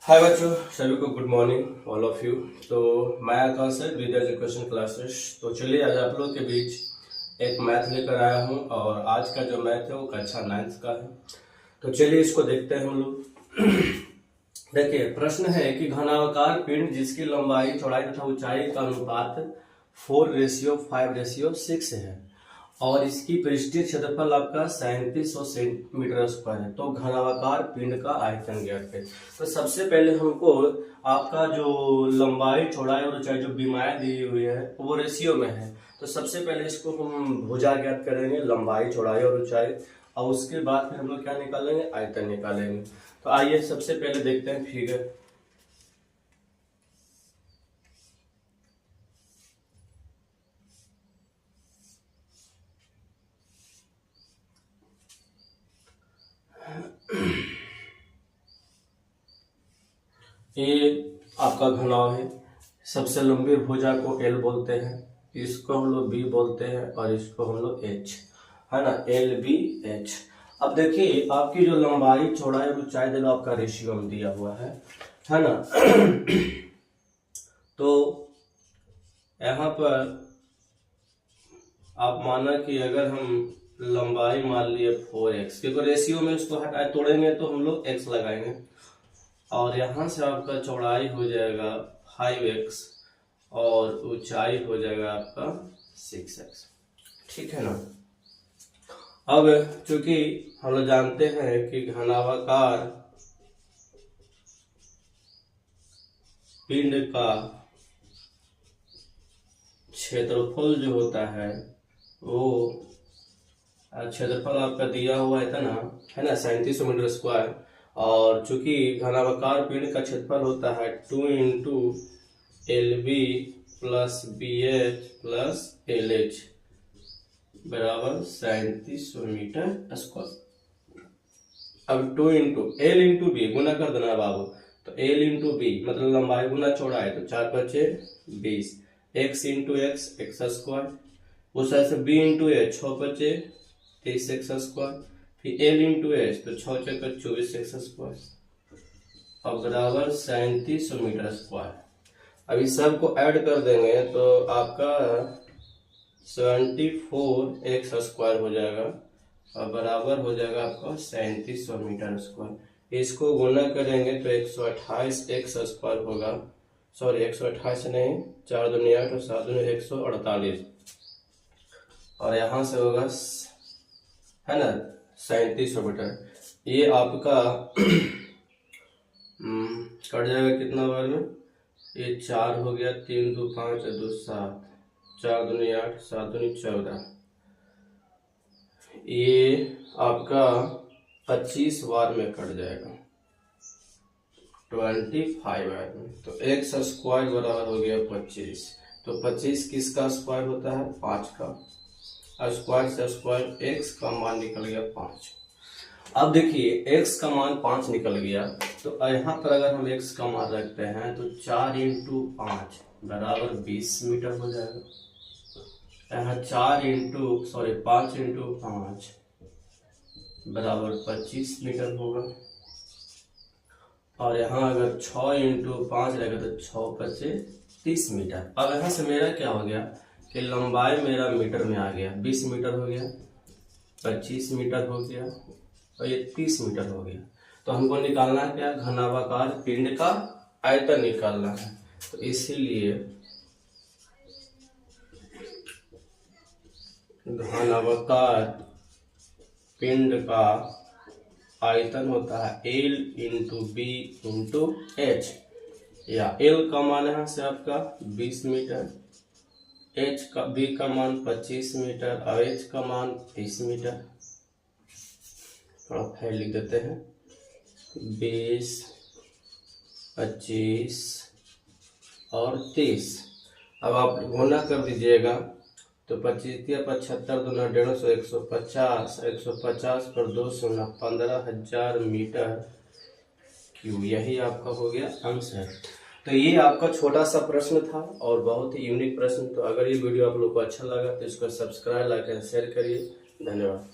हाय बच्चों, सभी को good morning all of you. तो मैं आकाश है विद एजुकेशन क्लासेस। तो चलिए आज आप लोग के बीच एक मैथ लेकर आया हूँ और आज का जो मैथ है वो कक्षा 9th का है। तो चलिए इसको देखते हैं हम लोग। देखिए प्रश्न है कि घनाकार पिंड जिसकी लंबाई चौड़ाई तथा ऊंचाई का अनुपात 4:5:6 है और इसकी पृष्ठीय क्षेत्रफल आपका 3700 सेंटीमीटर स्क्वायर है, तो घनाकार पिंड का आयतन ज्ञात करें। तो सबसे पहले हमको आपका जो लंबाई चौड़ाई और ऊंचाई जो बीमाएं दी हुई है वो रेशियो में है। तो सबसे पहले इसको हम भुजा ज्ञात करेंगे, लंबाई चौड़ाई और ऊंचाई, और उसके बाद फिर हम लोग क्या निकालेंगे, आयतन निकालेंगे। तो आइए सबसे पहले देखते हैं फिगर। ये आपका घनाव है। सबसे लंबी भुजा को एल बोलते हैं, इसको हम लोग बी बोलते हैं और इसको हम लोग एच, है ना, एल बी एच। अब देखिए आपकी जो लंबाई चौड़ाई और ऊंचाई देखो आपका रेशियो में दिया हुआ है ना। तो यहाँ पर आप माना कि अगर हम लंबाई मान लिए 4x, क्योंकि रेशियो में उसको हटाए तोड़ेंगे तो हम लोग x लगाएंगे, और यहाँ से आपका चौड़ाई हो जाएगा 5x और ऊंचाई हो जाएगा आपका 6x, ठीक है ना। अब चूंकि हम लोग जानते हैं कि घनावाकार पिंड का क्षेत्रफल जो होता है वो क्षेत्रफल आपका दिया हुआ है ना, 3700 मीटर स्क्वायर, और चूंकि घनावाकार पिंड का क्षेत्रफल होता है 2 into L B plus B H plus L H बराबर 3700 मीटर स्क्वायर। अब 2 इंटू एल इंटू बी गुना कर देना बाबू, तो एल इंटू बी मतलब लंबाई गुना चौड़ाई, तो 4 बचे 20, x into x x square, उस तरह से बी इंटू एच 6 बचे 23 एक्स स्क्वायर, फिर एल इंटू एच तो 6 चक्कर 24 एक्स स्क्वायर और बराबर 3700 मीटर स्क्वायर। अभी सबको ऐड कर देंगे तो आपका 74 एक्स स्क्वायर हो जाएगा और बराबर हो जाएगा आपका 3700 मीटर स्क्वायर। इसको गुना करेंगे तो 128 एक्स स्क्वायर होगा, सॉरी 128 नहीं, 4 दूनी 8 और 7 दूनी 148, और यहाँ से होगा है ना 3700 मीटर। ये आपका कट जाएगा कितना बार में, ये 4 हो गया, 3 2 5 2 7, 4 दूनी 8 7 दूनी 14, ये आपका 25 बार में कट जाएगा, 25 बार में। तो एक्स स्क्वायर बराबर हो गया 25। तो 25 किसका स्क्वायर होता है, 5 का स्क्वायर से स्क्वायर, एक्स का मान निकल गया 5। अब देखिए x का मान 5 निकल गया, तो यहाँ पर अगर हम x का मान रखते हैं तो 4 इंटू 5 बराबर 20 मीटर हो जाएगा। यहाँ 5 इंटू 5 बराबर 25 मीटर होगा, और यहाँ अगर 6 इंटू 5 रहेगा तो 6 बचे 30 मीटर। अब यहाँ से मेरा क्या हो गया कि लंबाई मेरा मीटर में आ गया, 20 मीटर हो गया, 25 मीटर हो गया और ये 30 मीटर हो गया। तो हमको निकालना है क्या, घनावाकार पिंड का आयतन निकालना है। तो इसीलिए घनावाकार पिंड का आयतन होता है L into B into H, या एल का मान यहाँ से आपका 20 मीटर, एच का बी का मान 25 मीटर और एच का मान 30 मीटर। थोड़ा फाइल लिख देते हैं, 20 25 और 30। अब आप गुना कर दीजिएगा तो 25 या 75 दूना 150, 150 150 पर 2 शून्य 15,000 मीटर क्यूब, यही आपका हो गया आंसर। तो ये आपका छोटा सा प्रश्न था और बहुत ही यूनिक प्रश्न। तो अगर ये वीडियो आप लोग को अच्छा लगा तो इसको सब्सक्राइब, लाइक एंड शेयर करिए। धन्यवाद।